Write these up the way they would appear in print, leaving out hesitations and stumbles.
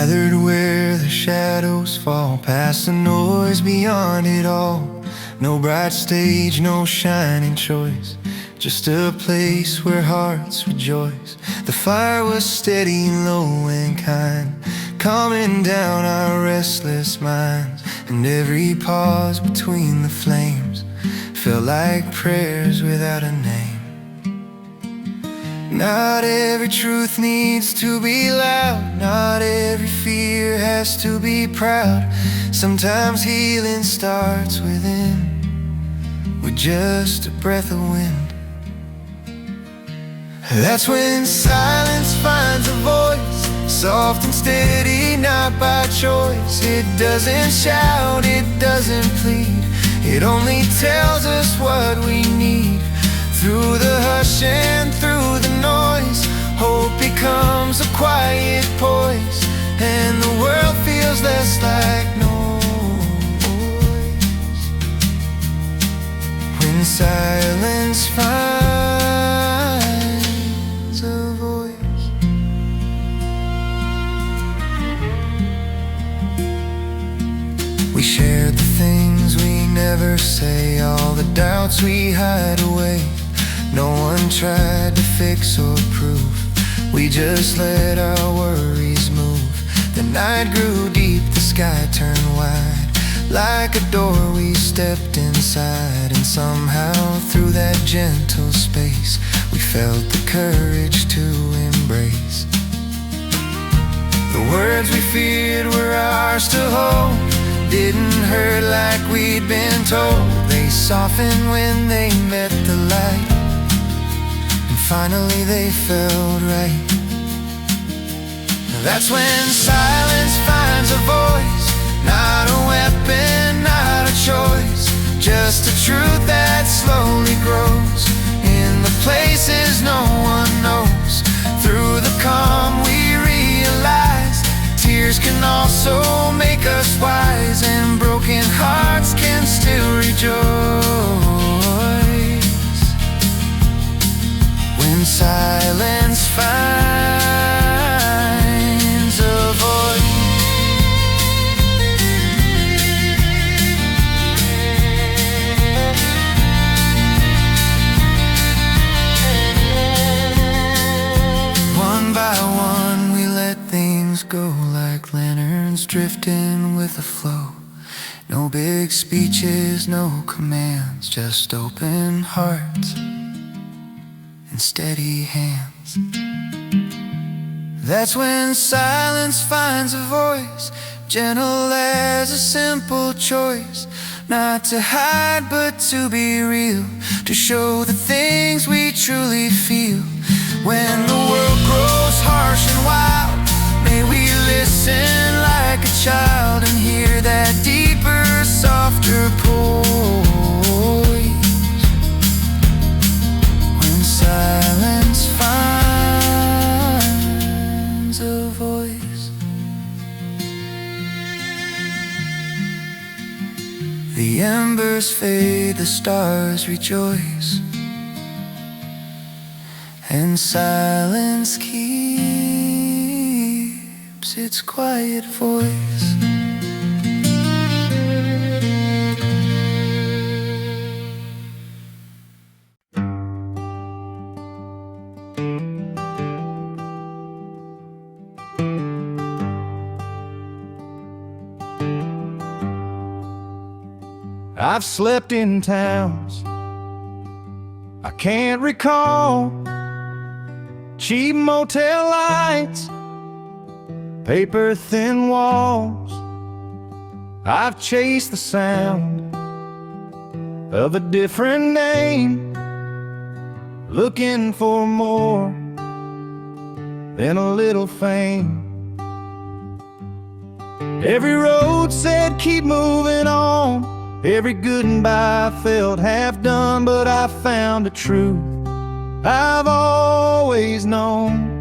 gathered where the shadows fall, past the noise, beyond it all. No bright stage, no shining choice, just a place where hearts rejoice. The fire was steady, low and kind, calming down our restless minds. And every pause between the flames felt like prayers without a name. Not every truth needs to be loud, not every fear has to be proud. Sometimes healing starts within, with just a breath of wind. That's when silence finds a voice, soft and steady, not by choice. It doesn't shout, it doesn't plead, it only tells us what we need. Through the hush and through the noise, hope becomes a quiet poise, and the world feels less like noise. When silence finds a voice. We shared the things we never say, all the doubts we hide away. No one tried to fix or prove, we just let our worries move. The night grew deep, the sky turned wide, like a door we stepped inside. And somehow through that gentle space, we felt the courage to embrace. The words we feared were ours to hold, didn't hurt like we'd been told. They softened when they met the light, finally they felt right. That's when silence finds a voice, not a weapon, not a choice, just a truth that slowly grows in the places no one knows. Through the calm we realize tears can also make us wise, and broken hearts can still rejoice. When silence finds a voice. One by one we let things go, like lanterns drifting with the flow. No big speeches, no commands, just open hearts and steady hands. That's when silence finds a voice, gentle as a simple choice, not to hide but to be real, to show the things we truly feel. When the world grows harsh and wild, may we listen like a child and hear that deeper, softer poise. Silence finds a voice. The embers fade, the stars rejoice, and silence keeps its quiet voice. I've slept in towns I can't recall, cheap motel lights, paper thin walls. I've chased the sound of a different name, looking for more than a little fame. Every road said keep moving on, every goodbye felt half done, but I found a truth I've always known.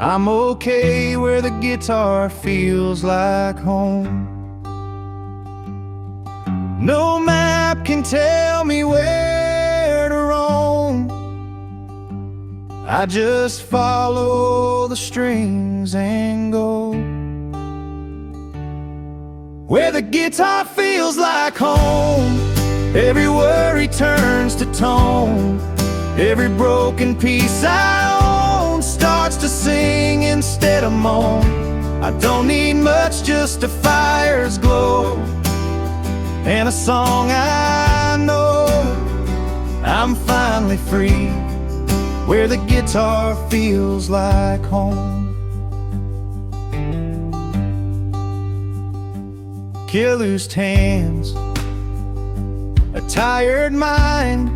I'm okay where the guitar feels like home. No map can tell me where to roam. I just follow the strings and go where the guitar feels like home. Every worry turns to tone. Every broken piece I own starts to sing instead of moan. I don't need much, just a fire's glow and a song I know. I'm finally free where the guitar feels like home. Calloused hands, a tired mind,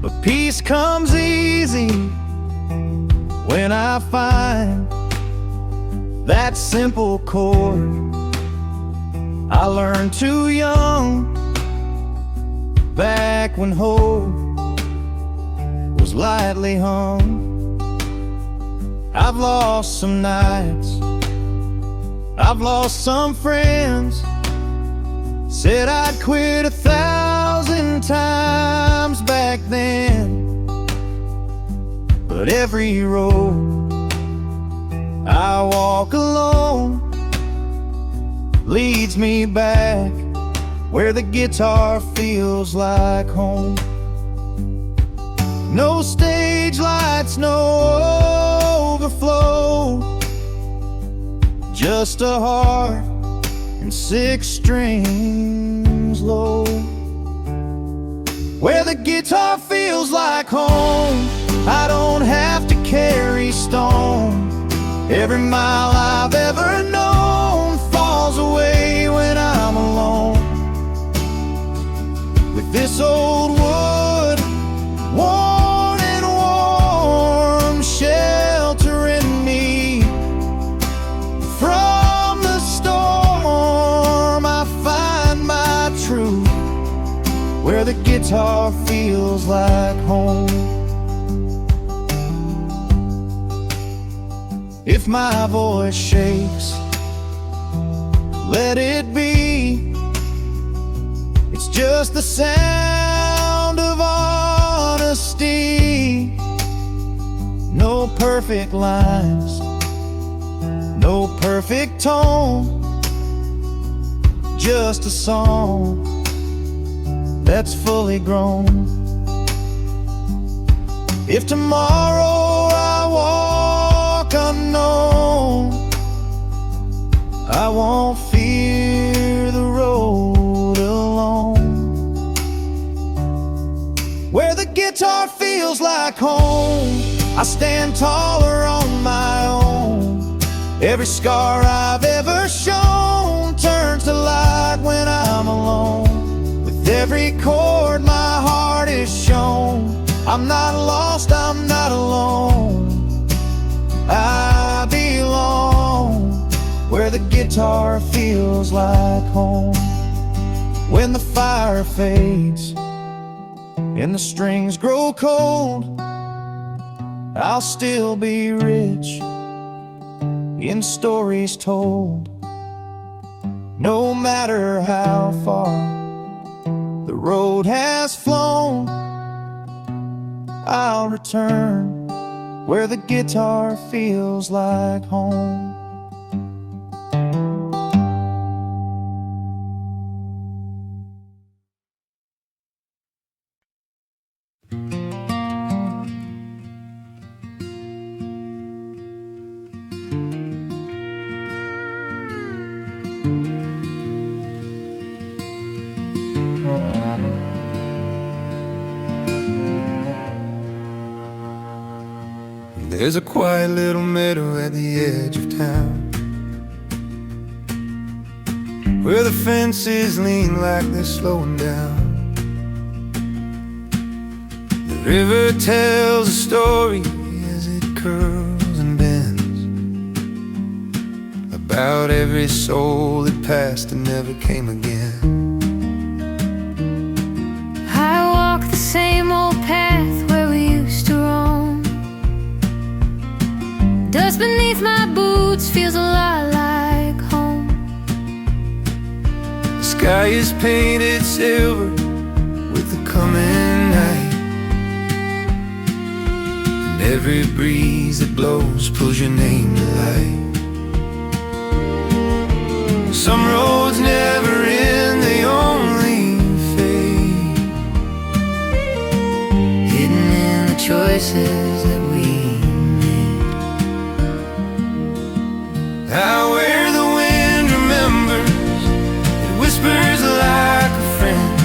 but peace comes easy when I find that simple chord I learned too young, back when hope was lightly hung. I've lost some nights, I've lost some friends, said I'd quit 1,000 times back then. But every road I walk alone leads me back where the guitar feels like home. No stage lights, no overflow, just a heart and 6 strings low. Where the guitar feels like home, I don't have to carry stone. Every mile I've ever known falls away when I'm alone. With this old wood, worn and warm, sheltering me from the storm, I find my truth where the guitar feels like home. If my voice shakes, let it be. It's just the sound of honesty. No perfect lines, no perfect tone, just a song that's fully grown. If tomorrow I walk unknown, I won't fear the road alone. Where the guitar feels like home, I stand taller on my own. Every scar I've ever shown turns to light when I'm alone. With every chord my heart is shown, I'm not lost, I'm not alone. I belong where the guitar feels like home. When the fire fades and the strings grow cold, I'll still be rich in stories told. No matter how far the road has flown, I'll return where the guitar feels like home. There's a quiet little meadow at the edge of town, where the fences lean like they're slowing down. The river tells a story as it curls and bends, about every soul that passed and never came again. I walk the same old path where we used to roam. Dust beneath my boots feels a lot like home. The sky is painted silver with the coming night. Every breeze that blows pulls your name to light. Some roads never end, they only fade, hidden in the choices that we made. Out where the wind remembers, it whispers like a friend,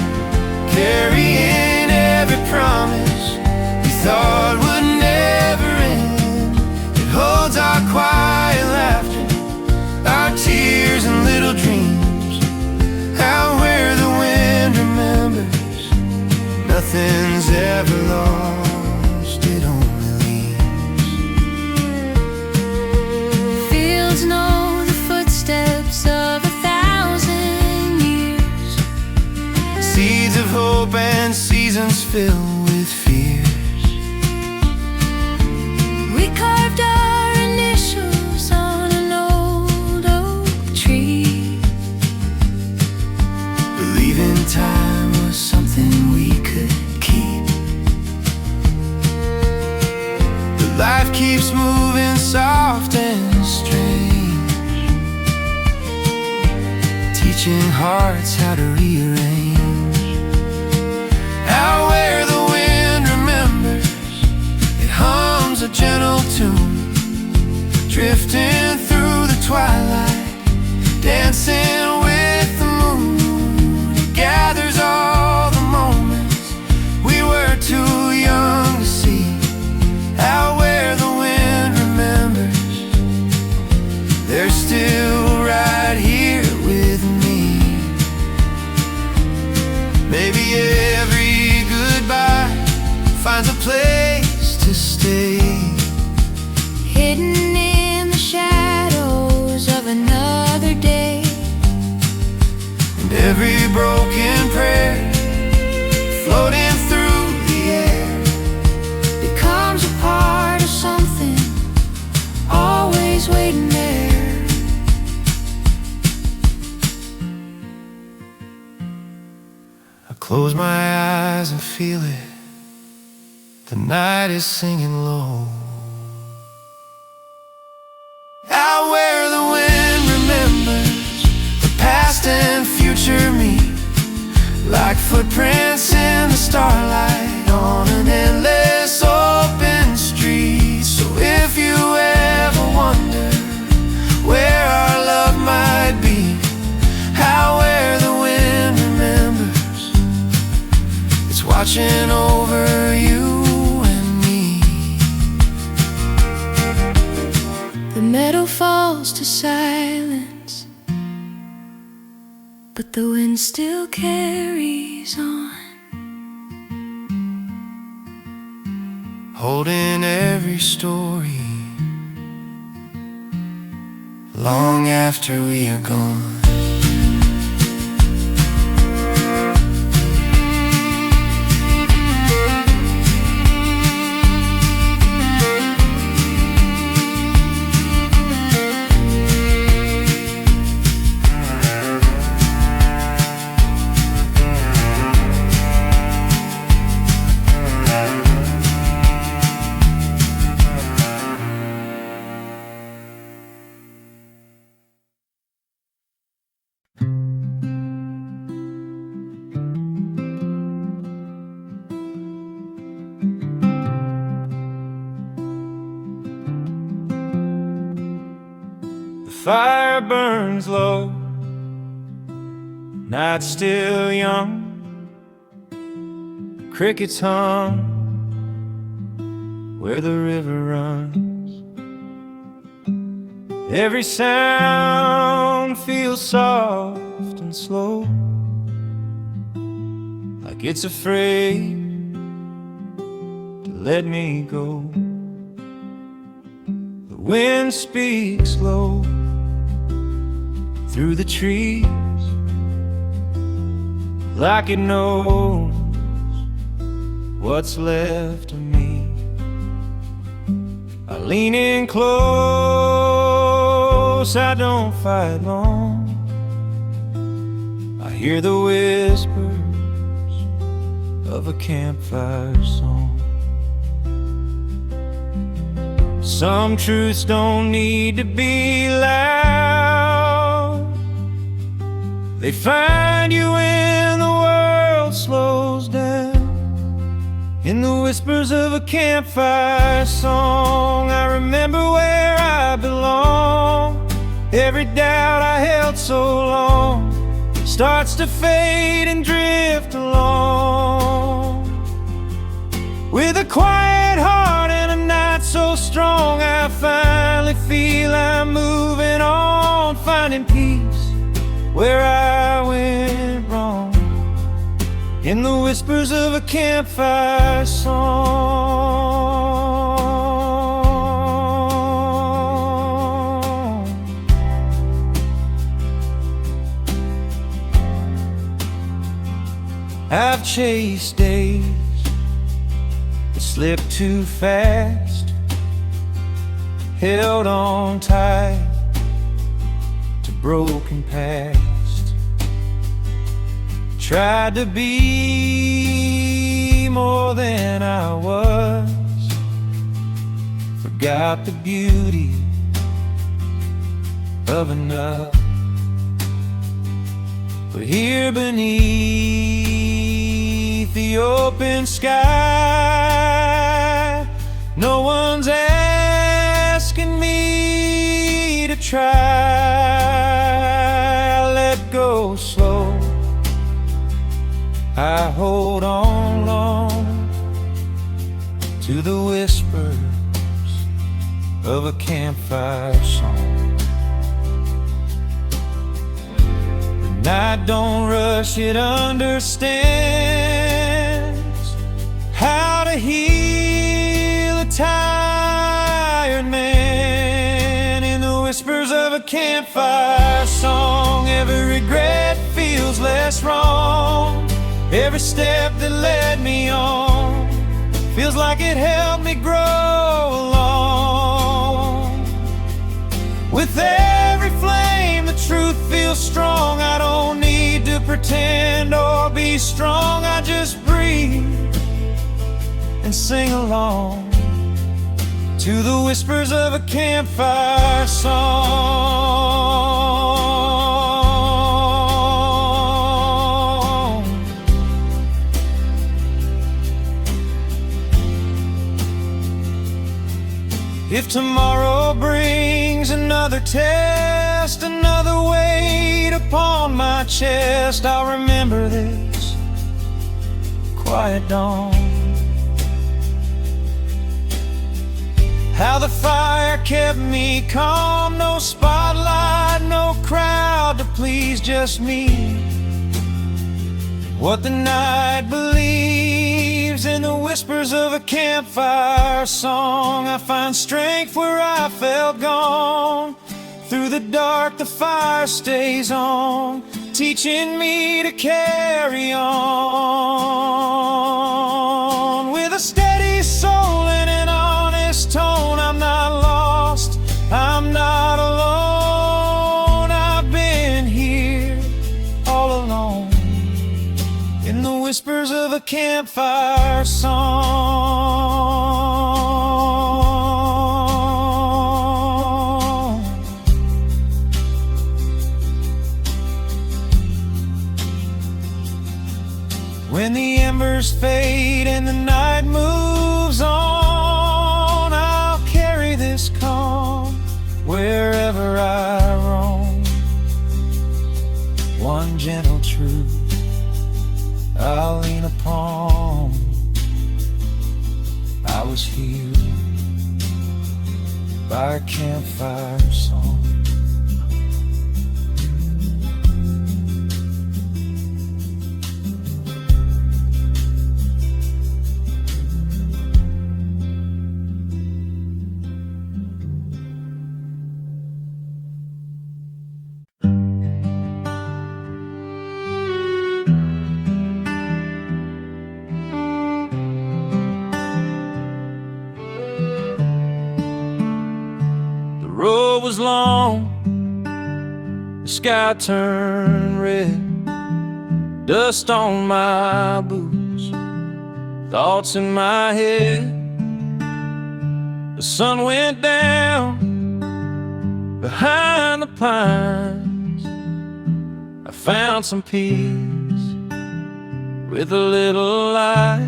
carrying every promise we thought would never end. It holds our quiet laughter, our tears and little dreams. Out where the wind remembers, nothing's ever lost, it only leaves. Fields know the footsteps of 1,000 years. Seeds of hope and seasons fill with fears. We carved our initials on an old oak tree, Believing time was something we could keep. But life keeps moving soft and strange, teaching hearts how to rearrange. Out where the wind remembers, it hums a gentle tune, drifting through the twilight, dancing with the moon. It gathers all the moments we were too young to see. Out where the wind remembers, they're still right here with me. Maybe every goodbye finds a place to stay, hidden in the shadows of another day. and every broken prayer floating through the air Becomes a part of something always waiting there. I close my eyes and feel it, the night is singing low. Out where the wind remembers, the past and future meet, like footprints in the starlight on an endless open street. So if you ever wonder where our love might be, out where the wind remembers, it's watching over you and me. The meadow falls to silence, but the wind still carries on, holding every story long after we are gone. Fire burns low, night still young, crickets hum where the river runs. Every sound feels soft and slow, like it's afraid to let me go. The wind speaks low through the trees, like it knows what's left of me. I lean in close, I don't fight long. I hear the whispers of a campfire song. Some truths don't need to be loud. They find you when the world slows down. In the whispers of a campfire song, I remember where I belong. Every doubt I held so long starts to fade and drift along. With a quiet heart and a night so strong, I finally feel I'm moving on, finding peace where I went wrong. In the whispers of a campfire song. I've chased days that slipped too fast, held on tight to broken past. Tried to be more than I was, forgot the beauty of enough. But here beneath the open sky, no one's asking me to try. I let go slow, I hold on long to the whispers of a campfire song. The night don't rush, it understands how to heal a tired man. In the whispers of a campfire song, every regret feels less wrong. Every step that led me on feels like it helped me grow along. With every flame, the truth feels strong. I don't need to pretend or be strong. I just breathe and sing along to the whispers of a campfire song. If tomorrow brings another test, another weight upon my chest, I'll remember this quiet dawn. How the fire kept me calm, no spotlight, no crowd to please, just me. What the night believes in the whispers of a campfire song. I find strength where I felt gone. Through the dark the fire stays on, teaching me to carry on. With a steady soul and an honest tone, I'm not lost, I'm not alone. I've been here all alone in the whispers of a campfire song. When the embers fade and the night moves on, I'll carry this calm wherever I roam. One gentle truth I'll lean upon. I was healed by a campfire song. The road was long, the sky turned red, dust on my boots, thoughts in my head. The sun went down behind the pines. I found some peace with a little light,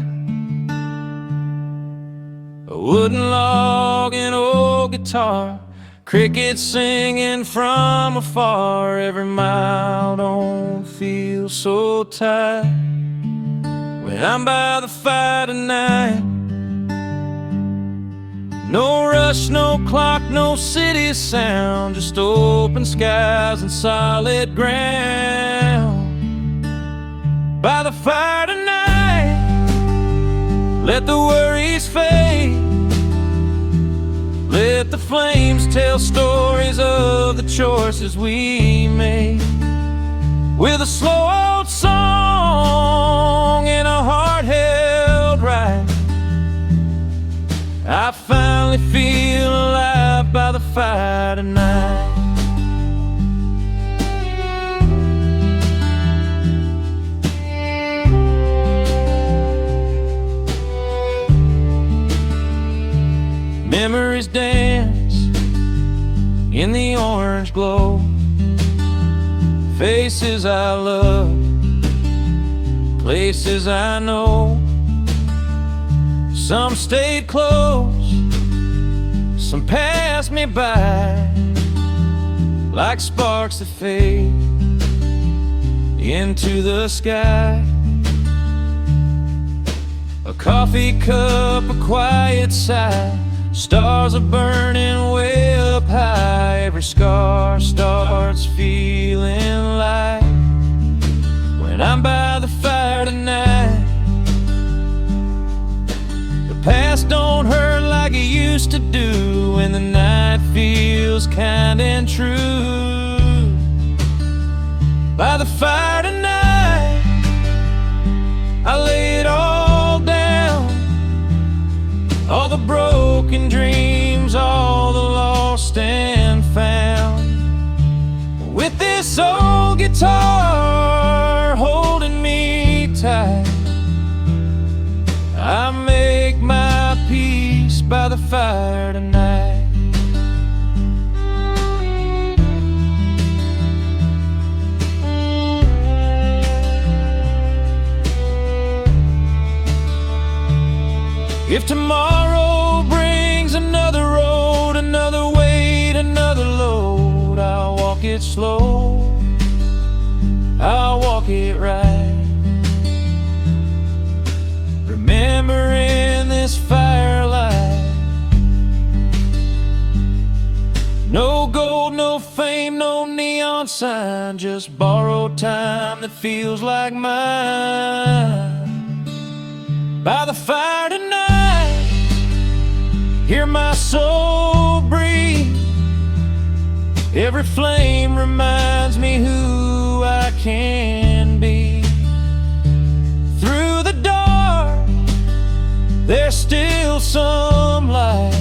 a wooden log, an old guitar, crickets singing from afar. Every mile don't feel so tight when I'm by the fire tonight. No rush, no clock, no city sound, just open skies and solid ground. By the fire tonight, let the worries fade. Let the flames tell stories of the choices we made. With a slow old song and a heart held right, I finally feel alive by the fire tonight. Memories dance in the orange glow, faces I love, places I know. Some stayed close, some passed me by, like sparks that fade into the sky. A coffee cup, a quiet sigh, stars are burning way up high. Every scar starts feeling light when I'm by the fire tonight. The past don't hurt like it used to do when the night feels kind and true. By the fire tonight, I lay it all down, all the broken dreams, all the lost and found. With this old guitar holding me tight, I make my peace by the fire tonight. If tomorrow brings another road, another weight, another load, I'll walk it slow, I'll walk it right. Remembering this firelight. No gold, no fame, no neon sign, just borrowed time that feels like mine. By the fire tonight, hear my soul breathe. Every flame reminds me who I can be. Through the dark, there's still some light,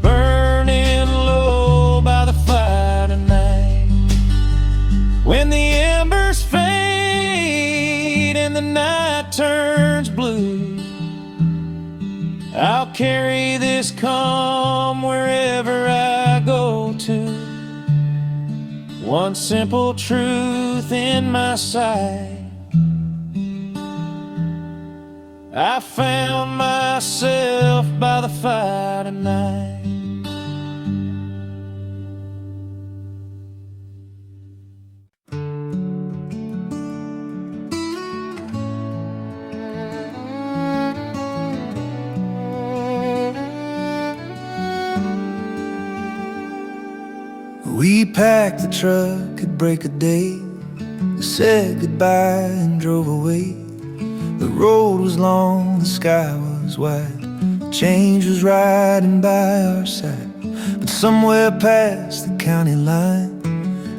burning low by the fire tonight. When the embers fade and the night turns blue, I'll carry this calm wherever I go to. One simple truth in my sight, I found myself by the fire tonight. We packed the truck at break of day, said goodbye and drove away. The road was long, the sky was wide, change was riding by our side. But somewhere past the county line,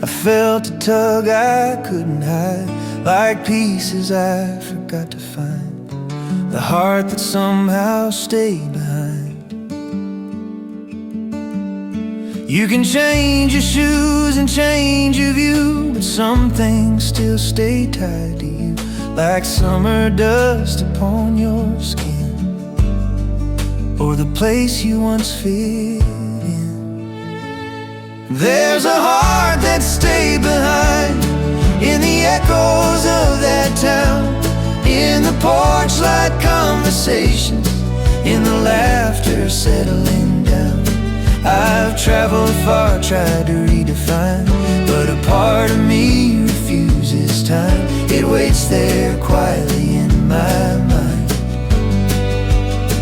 I felt a tug I couldn't hide, like pieces I forgot to find, the heart that somehow stayed behind. You can change your shoes and change your view, but some things still stay tied to you, like summer dust upon your skin. or the place you once fit in. There's a heart that stayed behind in the echoes of that town, in the porch light conversations, in the laughter settling down. I've traveled far, tried to redefine, but a part of me refuses time. It waits there quietly in my mind,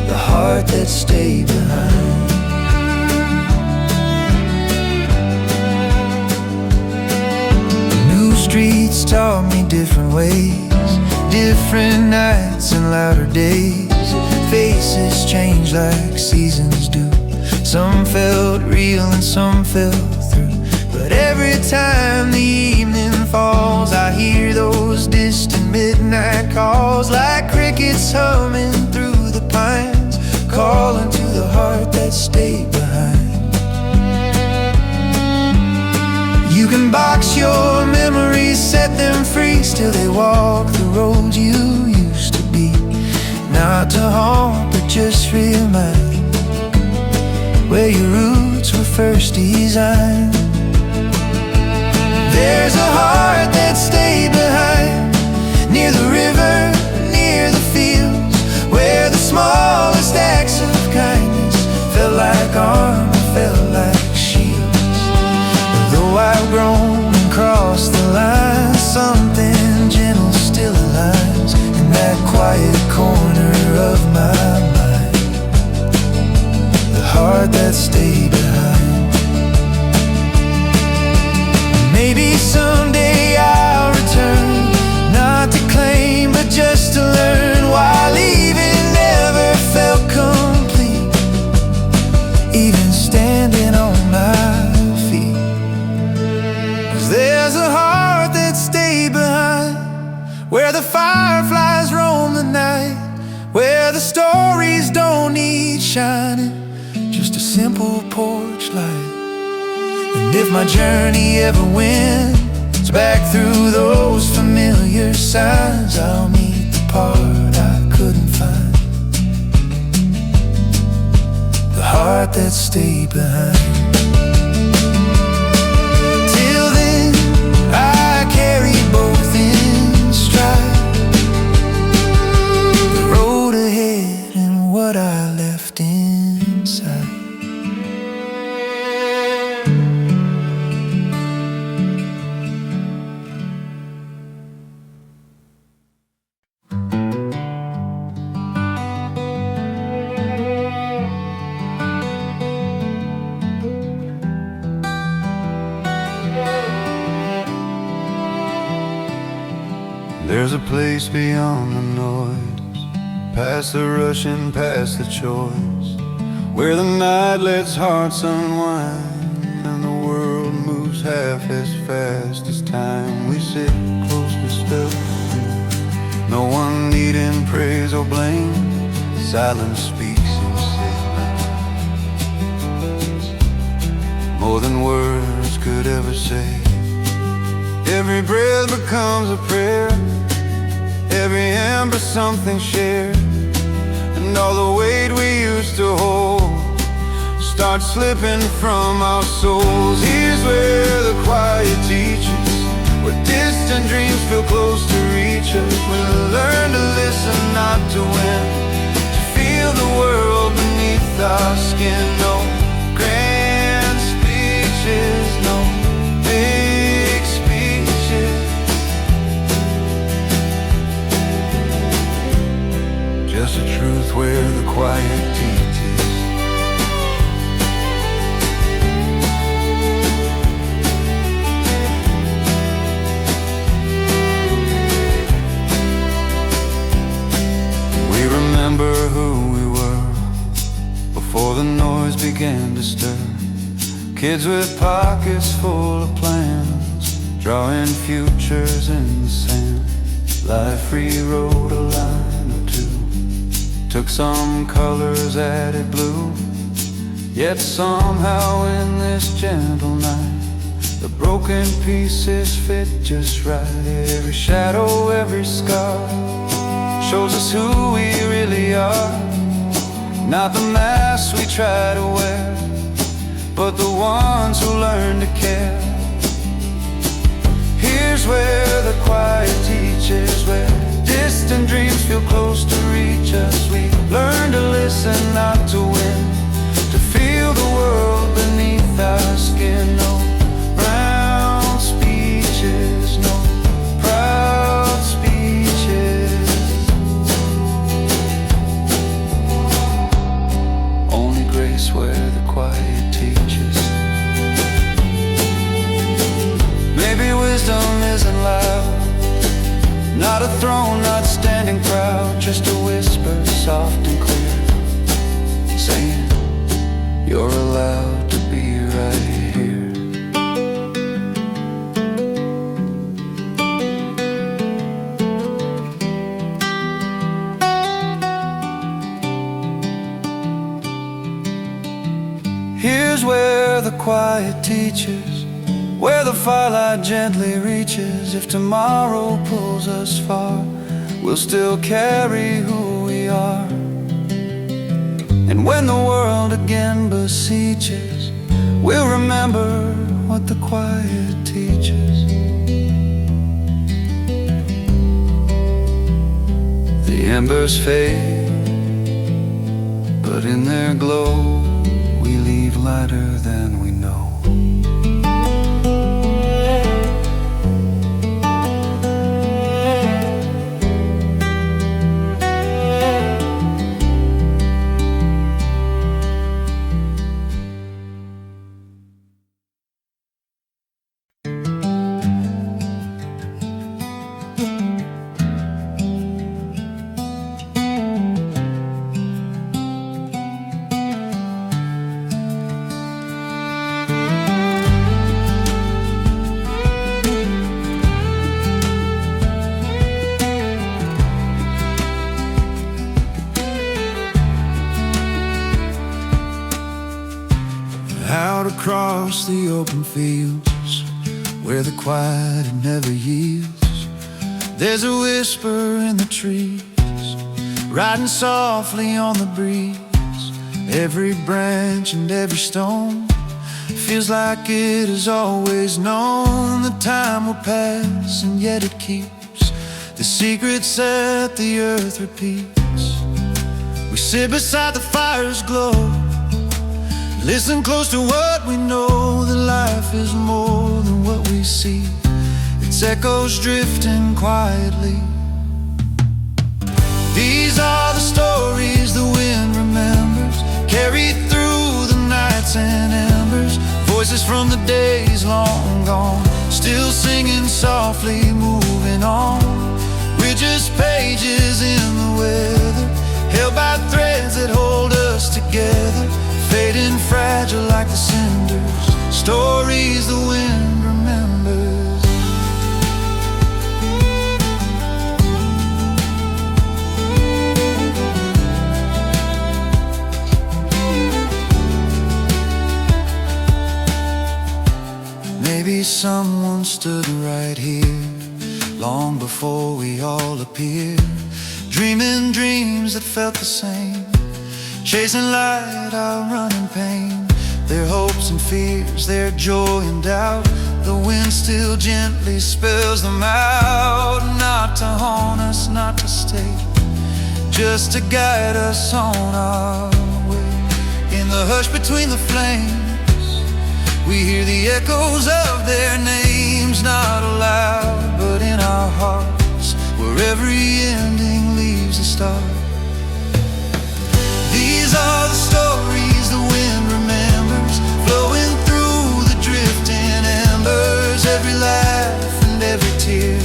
the heart that stayed behind. New streets taught me different ways, different nights and louder days. Faces change like seasons do. Some felt real and some fell through. But every time the evening falls, I hear those distant midnight calls, like crickets humming through the pines, calling to the heart that stayed behind. You can box your memories, set them free, still they walk the road you used to be. Not to haunt, but just remind where your roots were first designed. There's a heart that stayed behind, near the river, near the fields, where the smallest acts of kindness felt like armor, felt like shields. Though I've grown and crossed the line, something gentle still aligns in that quiet corner of my mind, the heart that stayed behind. Maybe someday I'll return, not to claim but just to learn why leaving never felt complete, even standing on my feet. 'Cause there's a heart that stayed behind, where the fireflies roam the night, where the stories don't need shining, just a simple porch light. And if my journey ever wins back through those familiar signs, I'll meet the part I couldn't find, the heart that stayed behind. Till then, I carry both in stride, the road ahead and what I left inside. There's a place beyond the noise, past the rush and past the choice, where the night lets hearts unwind and the world moves half as fast as time. We sit close but still, no one needing praise or blame. Silence speaks inside, more than words could ever say. Every breath becomes a prayer, every ember something shared, and all the weight we used to hold starts slipping from our souls. Here's where the quiet teaches, where distant dreams feel close to reach us. We learn to listen, not to win, to feel the world beneath our skin. No grand speeches, no big speeches, just a truth where the quiet teaches. We remember who we were before the noise began to stir. Kids with pockets full of plans, drawing futures in the sand. Life rewrote a line or two, took some colors, added blue. Yet somehow in this gentle night, the broken pieces fit just right. Every shadow, every scar shows us who we really are. Not the masks we try to wear, but the ones who learn to care. Here's where the quiet teaches, where distant dreams feel close to reach us. We learn to listen, not to win, to feel the world beneath our skin. No round speeches, no proud speeches, only grace where the quiet teaches. Maybe wisdom isn't loud, not a throne, not standing proud, just a whisper, soft and clear, saying, you're allowed to be right here. Here's where the quiet teaches, where the firelight gently reaches. If tomorrow pulls us far, we'll still carry who we are. And when the world again beseeches, we'll remember what the quiet teaches. The embers fade, but in their glow we leave lighter than we know. Out across the open fields, where the quiet never yields, there's a whisper in the trees, riding softly on the breeze. Every branch and every stone feels like it has always known that time will pass, and yet it keeps the secrets that the earth repeats. We sit beside the fire's glow, listen close to what we know, that life is more than what we see. Its echoes drifting quietly. These are the stories the wind remembers, carried through the nights and embers. Voices from the days long gone, still singing softly, moving on. We're just pages in the weather, held by threads that hold us together, fading fragile like the cinders, stories the wind remembers. Maybe someone stood right here, long before we all appeared, dreaming dreams that felt the same, chasing light, outrunning pain. Their hopes and fears, their joy and doubt, the wind still gently spells them out. Not to haunt us, not to stay, just to guide us on our way. In the hush between the flames, we hear the echoes of their names, not aloud, but in our hearts, where every ending leaves a start. These are the stories the wind remembers, flowing through the drifting embers. Every laugh and every tear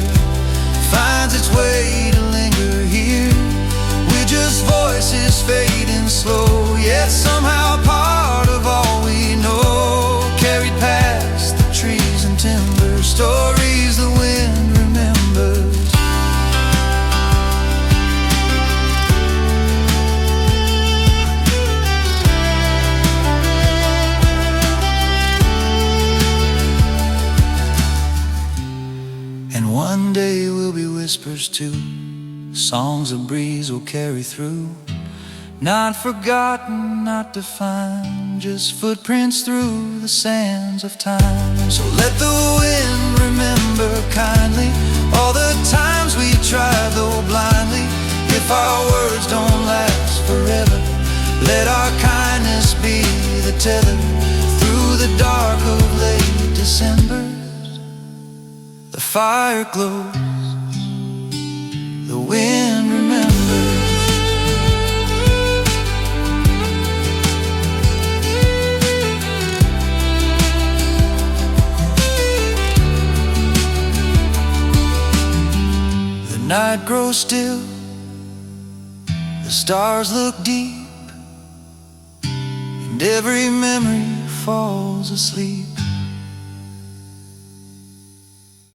finds its way to linger here. We're just voices fading slow, yet somehow part of all we know, carried past the trees and timber, stories the wind remembers. And one day we'll be whispers too, songs a breeze will carry through, Not forgotten, not defined, just footprints through the sands of time. So let the wind remember kindly all the times we tried though blindly. If our words don't last forever, let our kindness be the tether through the dark of late Decembers. The fire glows, the wind remembers. The night grows still, the stars look deep, and every memory falls asleep.